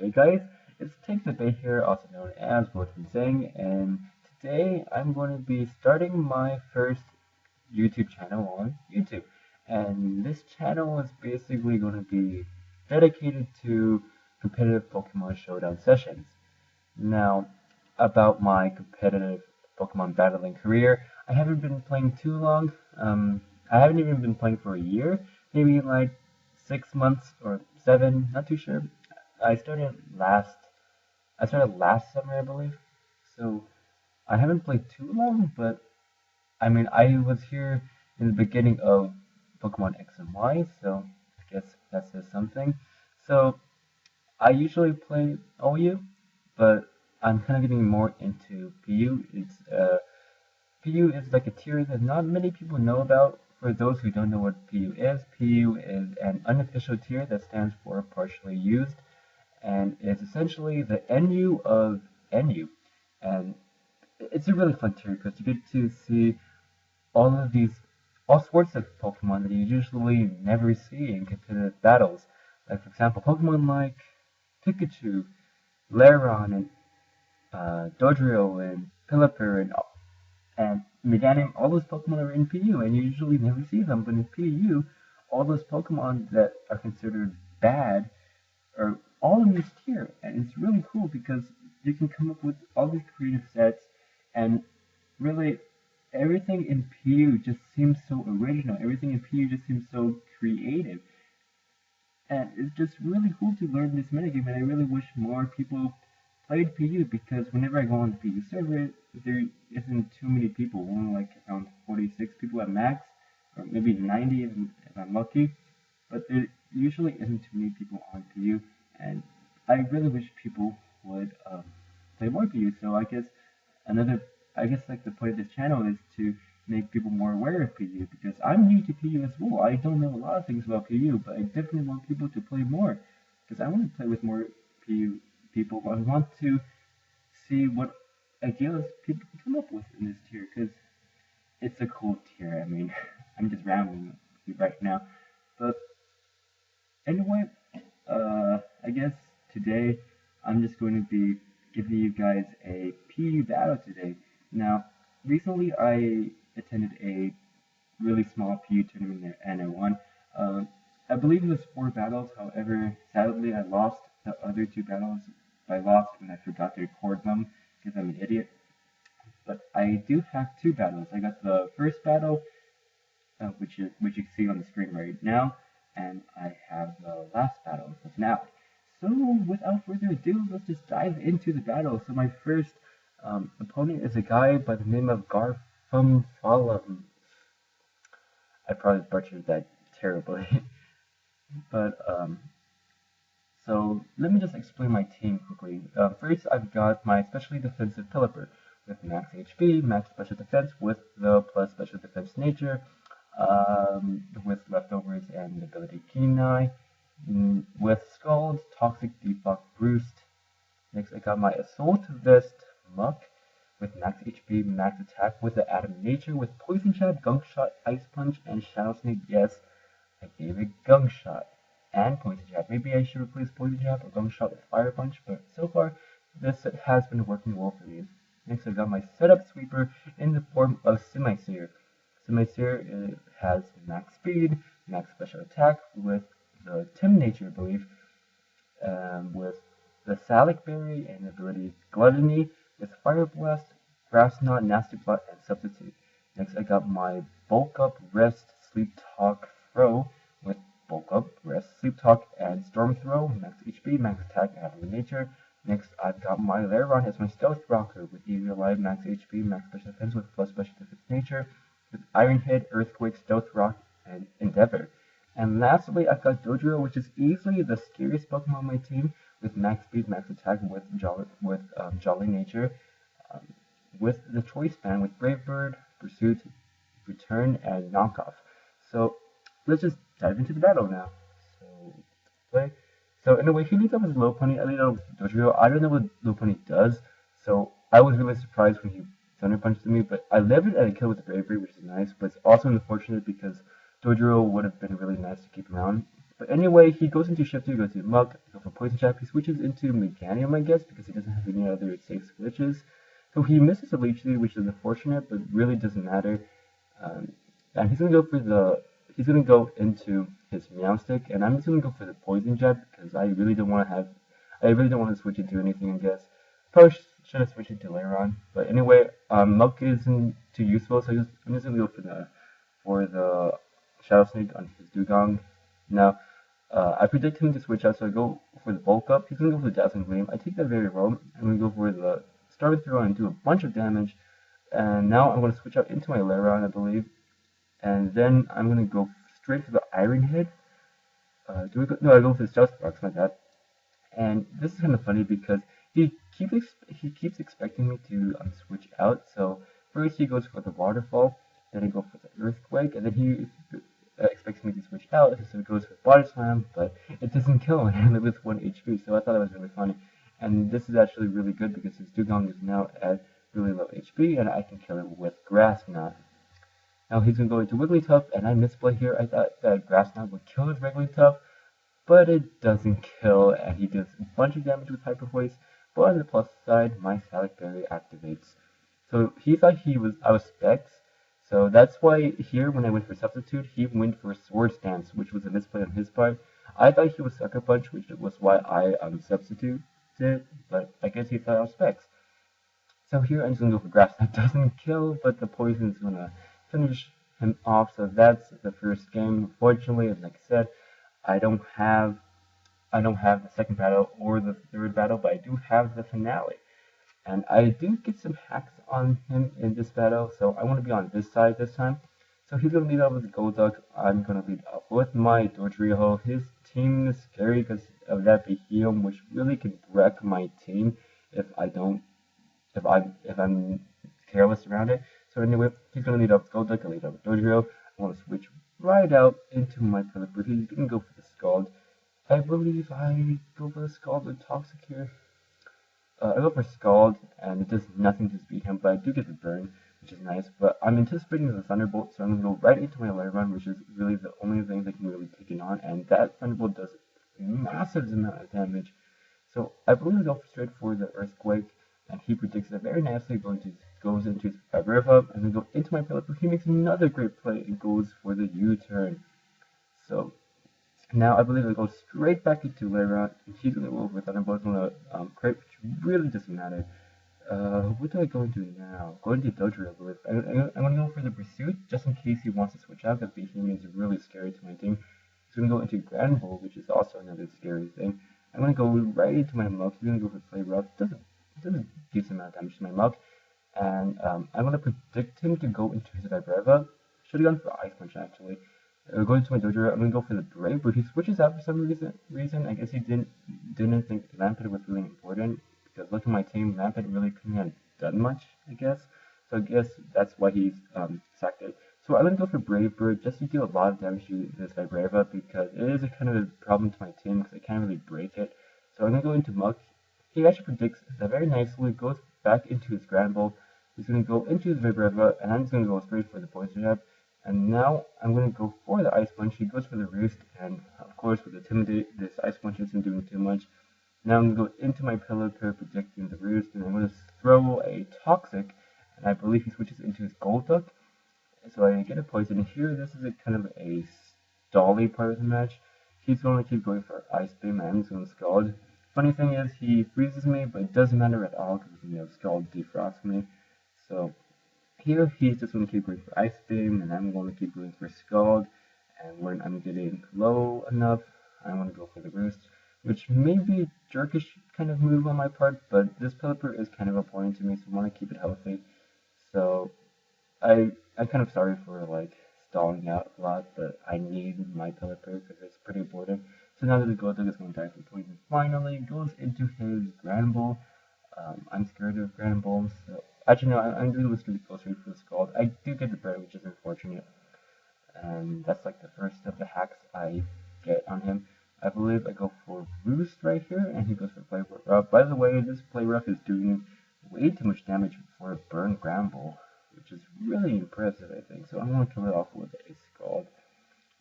Hey guys, it's Take the Bait here, also known as Wilton Zhang, and today I'm going to be starting my first YouTube channel on YouTube. And this channel is basically going to be dedicated to competitive Pokemon Showdown sessions. Now, about my competitive Pokemon battling career, I haven't been playing too long. I haven't even been playing for a year, maybe like 6 months or seven, not too sure. I started last I started last summer, I believe. So I haven't played too long, but I mean I was here in the beginning of Pokemon X and Y, so I guess that says something. So I usually play OU, but I'm kind of getting more into PU. PU is like a tier that not many people know about. For those who don't know what PU is an unofficial tier that stands for partially used, and it's essentially the NU of NU. And it's a really fun tier because you get to see all of these, all sorts of Pokemon that you usually never see in competitive battles. Like, for example, Pokemon like Pikachu, Lairon, and Dodrio, and Pillaper, and Meganium. All those Pokemon are in PU, and you usually never see them. But in PU, all those Pokemon that are considered bad are all in this tier, and it's really cool because you can come up with all these creative sets, and really everything in PU just seems so original. Everything in PU just seems so creative, and it's just really cool to learn this metagame. And I really wish more people played PU because whenever I go on the PU server, there isn't too many people. Only like around 46 people at max, or maybe 90 if I'm lucky. But there usually isn't too many people on PU, and I really wish people would play more PU. So another, I guess like the point of this channel is to make people more aware of PU because I'm new to PU as well. I don't know a lot of things about PU, but I definitely want people to play more because I want to play with more PU people. I want to see what ideas people can come up with in this tier because it's a cool tier. I mean, I'm just rambling right now, but anyway, I guess today I'm just going to be giving you guys a PU battle today. Now, recently I attended a really small PU tournament and I won. Uh, I believe it was 4 battles, however, sadly I lost the other 2 battles. I lost when I forgot to record them because I'm an idiot. But I do have 2 battles. I got the first battle, which you can see on the screen right now, and I have the last battle of now. So without further ado, let's just dive into the battle. So my first opponent is a guy by the name of Garfum Falum. I probably butchered that terribly, but so let me just explain my team quickly. First, I've got my specially defensive Pelipper with max HP, max special defense with the plus special defense nature, with leftovers and ability Keen Eye, with Scald, Toxic Defog Roost. Next, I got my Assault Vest Muck with max HP, max attack with the Atom Nature with Poison Jab, Gunk Shot, Ice Punch, and Shadow Sneak. Yes, I gave it Gunk Shot and Poison Jab. Maybe I should replace Poison Jab or Gunk Shot with Fire Punch, but so far this has been working well for me. Next, I got my Setup Sweeper in the form of Simisear. Simisear has max speed, max special attack with the Tim Nature, I believe, with the Salic Berry and ability Gluttony with Fire Blast, Grass Knot, Nasty Plot, and Substitute. Next, I got my Bulk Up, Rest, Sleep Talk, Throw with Bulk Up, Rest, Sleep Talk, and Storm Throw, max HP, max attack, and ability nature. Next, I've got my Lairon as my Stealth Rocker with Easy Alive, max HP, max special defense with plus special defense nature, with Iron Head, Earthquake, Stealth Rock, and Endeavor. And lastly, I've got Dodrio, which is easily the scariest Pokemon on my team, with max speed, max attack, with Jolly Nature, um, with the Choice Band, with Brave Bird, Pursuit, Return, and Knockoff. So let's just dive into the battle now. So play. So anyway, he leads up with Lopunny. I lead up with Dodrio. I don't know what Lopunny does, so I was really surprised when he Thunder Punched me, but I lived it and I killed with Bravery, which is nice, but it's also unfortunate because Dodrio would have been really nice to keep around. But anyway, he goes into Shifter, goes to Muk, go for Poison Jab. He switches into Meganium, I guess, because he doesn't have any other safe switches. So he misses a Leech Seed, which is unfortunate, but really doesn't matter. And he's gonna go into his Meowstic, and I'm just gonna go for the Poison Jab because I really don't want to switch into anything, I guess. Probably should have switched into Lairon, but anyway, Muk isn't too useful, so I'm just gonna go for the Shadow Sneak on his Dugong. Now, I predict him to switch out, so I go for the Bulk Up. He's gonna go for the Dazzling Gleam. I take that very well. I'm gonna go for the Star Throw and do a bunch of damage. And now I'm gonna switch out into my Lairon, I believe. And then I'm gonna go straight for the Iron Head. No, I go for the Stealth Rocks, like that. And this is kind of funny because he keeps expecting me to switch out. So first he goes for the Waterfall, then I go for the Earthquake, and then he expects me to switch out, so it goes for Body Slam, but it doesn't kill him with 1 HP, so I thought that was really funny. And this is actually really good because his Dugong is now at really low HP, and I can kill him with Grass Knot. Now he's going to go into Wigglytuff, and I misplay here. I thought that Grass Knot would kill his Wigglytuff, but it doesn't kill, and he does a bunch of damage with Hyper Voice. But on the plus side, my Salad Berry activates. So he thought I was Specs, so that's why here when I went for Substitute, he went for Swords Dance, which was a misplay on his part. I thought he was Sucker Punch, which was why I substituted, but I guess he thought I was Specs. So here I'm just gonna go for Grass. That doesn't kill, but the poison's gonna finish him off. So that's the first game. Unfortunately, like I said, I don't have the second battle or the third battle, but I do have the finale. And I do get some hacks on him in this battle, so I want to be on this side this time. So he's going to lead off with Golduck. I'm going to lead off with my Dodrio. His team is scary because of that Behemoth, which really can wreck my team if I'm careless around it. So anyway, he's going to lead off with Golduck. I lead off with Dodrio. I want to switch right out into my Pelipper. He's going to go for the Scald. I believe I go for the Scald with Toxic here. I go for Scald, and it does nothing to beat him, but I do get the burn, which is nice. But I'm anticipating the Thunderbolt, so I'm going to go right into my Lairon, which is really the only thing that can really take it on, and that Thunderbolt does a massive amount of damage. So I believe I go straight for the Earthquake, and he predicts it very nicely, goes into his Rev-Up, and then go into my Pelipper. He makes another great play and goes for the U-turn. So now I believe I go straight back into Lairon, and he's going to go with Thunderbolt on the crate, which really doesn't matter. What do I go into now? Go into Dodrio, I believe. I'm going to go for the Pursuit, just in case he wants to switch out, because Behemoth is really scary to my team. He's going to go into Granbull, which is also another scary thing. I'm going to go right into my Muk. He's going to go for Play Rough. Doesn't do some amount of damage to my Muk. And I'm going to predict him to go into his Vibrava. Should have gone for Ice Punch, actually. Going to my Dodrio, I'm going to go for the Brave, but he switches out for some reason. I guess he didn't think Lampent was really important, because look at my team, Lampent really couldn't have done much, I guess. So I guess that's why he's sacked it. So I'm going to go for Brave Bird, just to deal a lot of damage to this Vibrava, because it is a kind of a problem to my team, because I can't really break it. So I'm going to go into Muk. He actually predicts that very nicely, goes back into his Granbull. He's going to go into his Vibrava, and I'm just going to go straight for the Poison Jab. And now I'm going to go for the Ice Punch. He goes for the Roost, and of course with Intimidate, this Ice Punch isn't doing too much. Now I'm going to go into my Pelipper, predicting the Roost, and I'm going to throw a Toxic, and I believe he switches into his Golduck. So I get a Poison. Here, this is kind of a stally part of the match. He's going to keep going for Ice Beam, and I'm just going to Scald. Funny thing is, he freezes me, but it doesn't matter at all, because Scald defrosts me. So here he's just going to keep going for Ice Beam, and I'm going to keep going for Scald, and when I'm getting low enough, I want to go for the Roost, which may be a jerkish kind of move on my part, but this Pelipper is kind of important to me, so I want to keep it healthy. So I'm kind of sorry for like stalling out a lot, but I need my Pelipper because it's pretty important. So now that the Golduck is going to die for poison, finally goes into his Granbull. I'm scared of Granbulls, so actually, no, I'm really going to go straight for the Scald. I do get the bird, which is unfortunate. And that's like the first of the hacks I get on him. I believe I go for Roost right here, and he goes for Play Rough. By the way, this Play Rough is doing way too much damage for a Burn Granbull, which is really impressive, I think. So I'm going to kill it off with a Scald.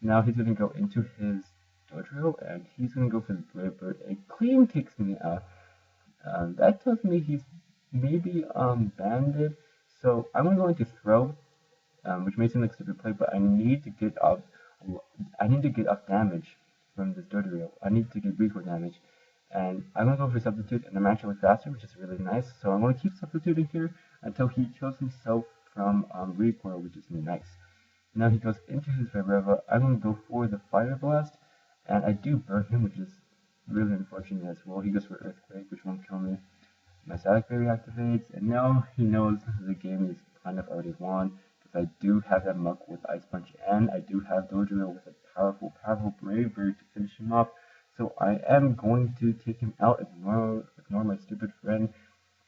Now he's going to go into his Dodrio, and he's gonna go for the Brave Bird. It clean takes me out. That tells me he's maybe banded. So I'm gonna go into throw, which may seem like a stupid play, but I need to get off. I need to get off damage from this Dodrio. I need to get recoil damage, and I'm gonna go for substitute, and I'm actually faster, which is really nice. So I'm gonna keep substituting here until he kills himself from recoil, which is nice. Now he goes into his Vibrava. I'm gonna go for the Fire Blast, and I do burn him, which is really unfortunate as well. He goes for Earthquake, which won't kill me. My Static Berry activates, and now he knows the game is kind of already won, because I do have that Muck with Ice Punch, and I do have Dodrio with a powerful, powerful Brave Bird to finish him off. So I am going to take him out, ignore my stupid friend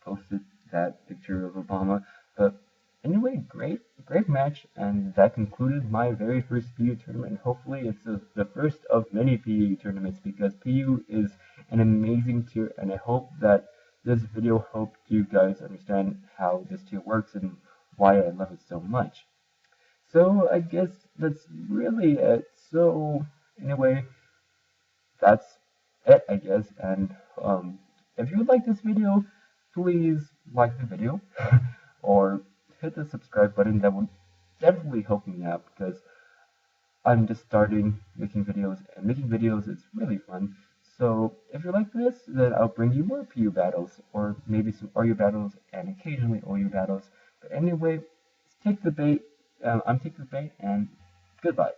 posted that picture of Obama. But anyway, great match, and that concluded my very first PU tournament. Hopefully it's the first of many PU tournaments, because PU is an amazing tier, and I hope that this video helped you guys understand how this tier works and why I love it so much. So I guess that's really it. So anyway, that's it, I guess. And if you like this video, please like the video or hit the subscribe button. That would definitely help me out, because I'm just starting making videos, and making videos is really fun. So if you like this, then I'll bring you more PU battles, or maybe some RU battles, and occasionally OU battles. But anyway, take the bait. I'm taking the bait, and goodbye.